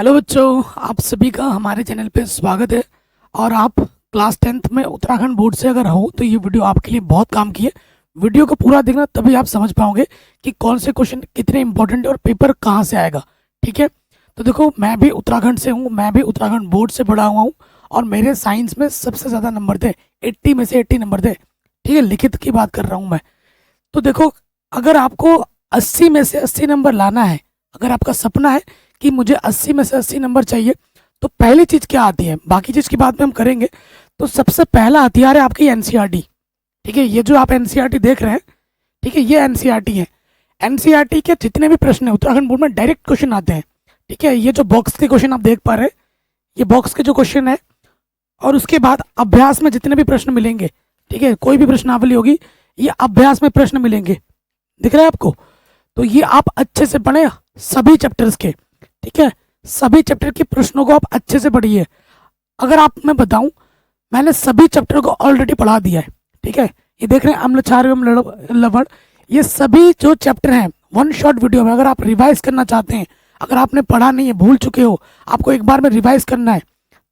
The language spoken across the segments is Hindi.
हेलो बच्चों, आप सभी का हमारे चैनल पे स्वागत है। और आप क्लास 10th में उत्तराखंड बोर्ड से अगर हो तो ये वीडियो आपके लिए बहुत काम की है। वीडियो को पूरा देखना, तभी आप समझ पाओगे कि कौन से क्वेश्चन कितने इंपॉर्टेंट है और पेपर कहाँ से आएगा। ठीक है, तो देखो, मैं भी उत्तराखंड से हूँ, मैं भी उत्तराखंड बोर्ड से पढ़ा हुआ हूँ और मेरे साइंस में सबसे ज़्यादा नंबर थे, 80 में से 80 नंबर थे। ठीक है, लिखित की बात कर रहा हूँ मैं। तो देखो, अगर आपको 80 में से 80 नंबर लाना है, अगर आपका सपना है कि मुझे 80 में से 80 नंबर चाहिए, तो पहली चीज़ क्या आती है, बाकी चीज़ की बात में हम करेंगे। तो सबसे पहला हथियार है आपकी एनसीईआरटी। ठीक है, ये जो आप एनसीईआरटी देख रहे हैं, ठीक है, ये एनसीईआरटी है। एनसीईआरटी के जितने भी प्रश्न है उत्तराखंड बोर्ड में डायरेक्ट क्वेश्चन आते हैं। ठीक है, ये जो बॉक्स के क्वेश्चन आप देख पा रहे हैं, ये बॉक्स के जो क्वेश्चन है, और उसके बाद अभ्यास में जितने भी प्रश्न मिलेंगे, ठीक है, कोई भी प्रश्नावली होगी, ये अभ्यास में प्रश्न मिलेंगे। दिख रहा है आपको? तो ये आप अच्छे से पढ़ें सभी चैप्टर्स के। ठीक है, सभी चैप्टर के प्रश्नों को आप अच्छे से पढ़िए। अगर आप मैं बताऊं, मैंने सभी चैप्टर को ऑलरेडी पढ़ा दिया है। ठीक है, ये देख रहे हैं अम्ल क्षार एवं लवण, ये सभी जो चैप्टर हैं वन शॉट वीडियो में। अगर आप रिवाइज करना चाहते हैं, अगर आपने पढ़ा नहीं है, भूल चुके हो, आपको एक बार में रिवाइज करना है,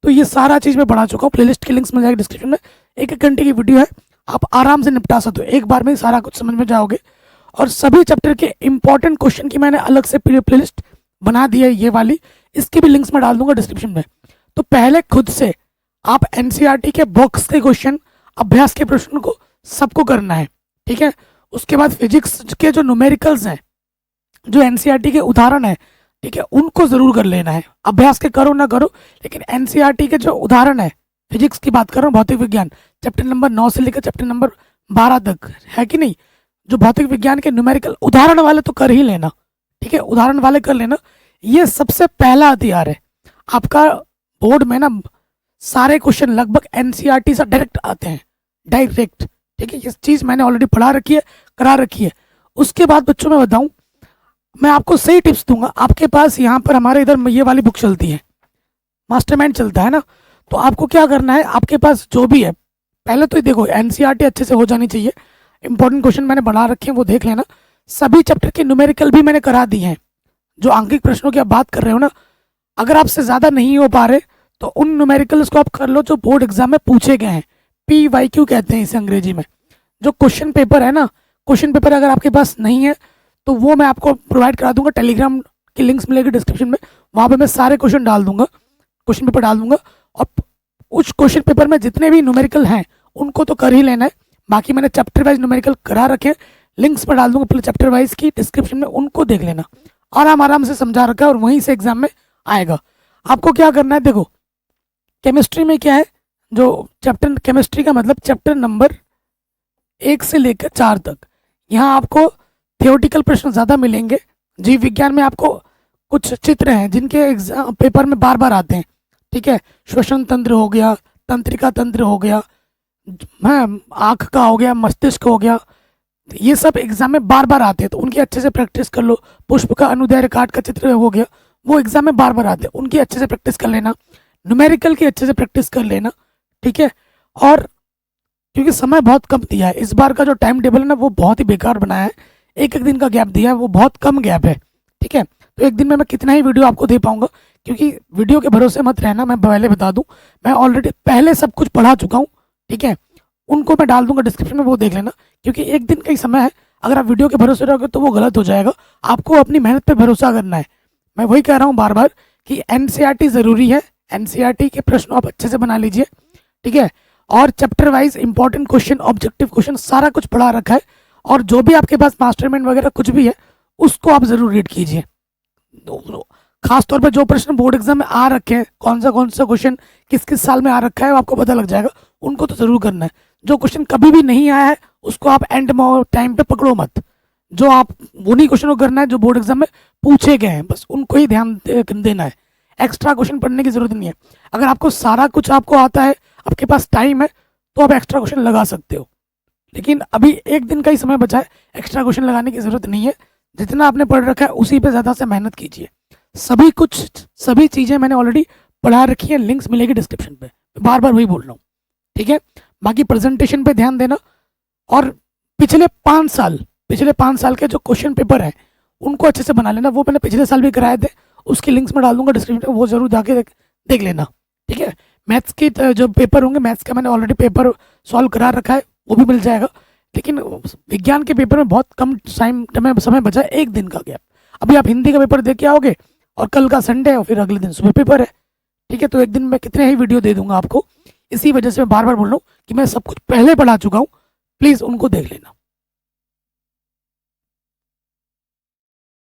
तो ये सारा चीज़ मैं पढ़ा चुका हूँ। प्लेलिस्ट की लिंक्स मिल जाएगी डिस्क्रिप्शन में। एक एक घंटे की वीडियो है, आप आराम से निपटा सकते हो, एक बार में ही सारा कुछ समझ में जाओगे। और सभी चैप्टर के इंपॉर्टेंट क्वेश्चन की मैंने अलग से प्लेलिस्ट बना दी है, ये वाली, इसकी भी लिंक्स मैं डाल दूंगा डिस्क्रिप्शन में। तो पहले खुद से आप एनसीईआरटी के बॉक्स के क्वेश्चन, अभ्यास के प्रश्न को सबको करना है। ठीक है, उसके बाद फिजिक्स के जो न्यूमेरिकल्स हैं, जो एनसीईआरटी के उदाहरण है, ठीक है, उनको जरूर कर लेना है। अभ्यास के करो ना करो, लेकिन एनसीईआरटी के जो उदाहरण है, फिजिक्स की बात कर रहा हूँ, भौतिक विज्ञान चैप्टर नंबर 9 से लेकर चैप्टर नंबर 12 तक, है कि नहीं, जो भौतिक विज्ञान के न्यूमेरिकल उदाहरण वाले तो कर ही लेना। ठीक है, उदाहरण वाले कर लेना। ये सबसे पहला हथियार है आपका। बोर्ड में ना सारे क्वेश्चन लगभग एनसीईआरटी से डायरेक्ट आते हैं, डायरेक्ट। ठीक है, ये चीज़ मैंने ऑलरेडी पढ़ा रखी है, करा रखी है। उसके बाद बच्चों, मैं बताऊं, मैं आपको सही टिप्स दूंगा। आपके पास यहाँ पर हमारे इधर ये वाली बुक चलती है, मास्टरमाइंड चलता है ना, तो आपको क्या करना है, आपके पास जो भी है, पहले तो देखो एनसीईआरटी अच्छे से हो जानी चाहिए। इंपॉर्टेंट क्वेश्चन मैंने बना रखे हैं, वो देख लेना। सभी चैप्टर के न्यूमेरिकल भी मैंने करा दिए हैं। जो आंकिक प्रश्नों की आप बात कर रहे हो ना, अगर आपसे ज़्यादा नहीं हो पा रहे, तो उन न्यूमेरिकल्स को आप कर लो जो बोर्ड एग्जाम में पूछे गए हैं। PYQ कहते हैं इसे अंग्रेजी में। जो क्वेश्चन पेपर है ना, क्वेश्चन पेपर अगर आपके पास नहीं है, तो वो मैं आपको प्रोवाइड करा दूंगा। टेलीग्राम की लिंक्स मिलेगी डिस्क्रिप्शन में, वहाँ पे मैं सारे क्वेश्चन डाल दूंगा, क्वेश्चन पेपर डाल दूंगा। और उस क्वेश्चन पेपर में जितने भी न्यूमेरिकल हैं उनको तो कर ही लेना है। बाकी मैंने चैप्टर वाइज न्यूमेरिकल करा रखे हैं, लिंक्स पर डाल दूंगा पहले चैप्टर वाइज की डिस्क्रिप्शन में, उनको देख लेना। आराम आराम से समझा रखा है और वहीं से एग्जाम में आएगा। आपको क्या करना है, देखो, केमिस्ट्री में क्या है, जो चैप्टर केमिस्ट्री का मतलब चैप्टर नंबर 1 से लेकर 4 तक, यहाँ आपको थियोटिकल प्रश्न ज़्यादा मिलेंगे। जीव विज्ञान में आपको कुछ चित्र हैं जिनके एग्जाम पेपर में बार बार आते हैं। ठीक है, श्वसन तंत्र हो गया, तंत्रिका तंत्र हो गया, आँख का हो गया, मस्तिष्क हो गया, ये सब एग्जाम में बार बार आते हैं, तो उनकी अच्छे से प्रैक्टिस कर लो। पुष्प का अनुदैर्घ्य काट का चित्र हो गया, वो एग्जाम में बार बार आते हैं, उनकी अच्छे से प्रैक्टिस कर लेना। न्यूमेरिकल की अच्छे से प्रैक्टिस कर लेना। ठीक है, और क्योंकि समय बहुत कम दिया है, इस बार का जो टाइम टेबल है ना, वो बहुत ही बेकार बनाया है। एक एक दिन का गैप दिया है, वो बहुत कम गैप है। ठीक है, तो एक दिन में मैं कितना ही वीडियो आपको दे पाऊंगा, क्योंकि वीडियो के भरोसे मत रहना। मैं पहले बता दूं, मैं ऑलरेडी पहले सब कुछ पढ़ा चुका हूँ। ठीक है, उनको मैं डाल दूंगा डिस्क्रिप्शन में, वो देख लेना। क्योंकि एक दिन का ही समय है, अगर आप वीडियो के भरोसे रहोगे तो वो गलत हो जाएगा। आपको अपनी मेहनत पे भरोसा करना है। मैं वही कह रहा हूँ बार बार कि एनसीईआरटी ज़रूरी है। एनसीईआरटी के प्रश्न आप अच्छे से बना लीजिए। ठीक है, और chapter wise important question, objective question, सारा कुछ पढ़ा रखा है। और जो भी आपके पास मास्टरमाइंड वगैरह कुछ भी है, उसको आप ज़रूर रीड कीजिए। खास तौर पर जो प्रश्न बोर्ड एग्जाम में आ रखे हैं, कौन सा क्वेश्चन किस किस साल में आ रखा है, वो आपको पता लग जाएगा। उनको तो ज़रूर करना है। जो क्वेश्चन कभी भी नहीं आया है, उसको आप एंड टाइम पे पकड़ो मत। जो आप उन्हीं क्वेश्चन को करना है जो बोर्ड एग्जाम में पूछे गए हैं, बस उनको ही ध्यान देना है। एक्स्ट्रा क्वेश्चन पढ़ने की जरूरत नहीं है। अगर आपको सारा कुछ आपको आता है, आपके पास टाइम है, तो आप एक्स्ट्रा क्वेश्चन लगा सकते हो। लेकिन अभी एक दिन का ही समय बचा है, एक्स्ट्रा क्वेश्चन लगाने की जरूरत नहीं है। जितना आपने पढ़ रखा है उसी पे ज़्यादा से मेहनत कीजिए। सभी चीज़ें मैंने ऑलरेडी पढ़ा रखी है, लिंक्स मिलेगी डिस्क्रिप्शन पे, बार बार वही बोल रहा हूँ। ठीक है, बाकी प्रेजेंटेशन पे ध्यान देना। और पिछले 5 साल के जो क्वेश्चन पेपर हैं, उनको अच्छे से बना लेना। वो मैंने पिछले साल भी कराए थे, उसकी लिंक्स में डाल दूंगा डिस्क्रिप्शन में, वो जरूर जाके देख लेना, ठीक है। मैथ्स के जो पेपर होंगे, मैथ्स का मैंने ऑलरेडी पेपर सॉल्व करा रखा है, वो भी मिल जाएगा। लेकिन विज्ञान के पेपर में बहुत कम समय बचा है, एक दिन का गैप। अभी आप हिंदी का पेपर दे के आओगे और कल का संडे है और फिर अगले दिन सुबह पेपर है, ठीक है। तो एक दिन में कितने ही वीडियो दे दूंगा आपको। इसी वजह से मैं बार बार बोल रहा हूँ कि मैं सब कुछ पहले पढ़ा चुका हूँ, प्लीज़ उनको देख लेना।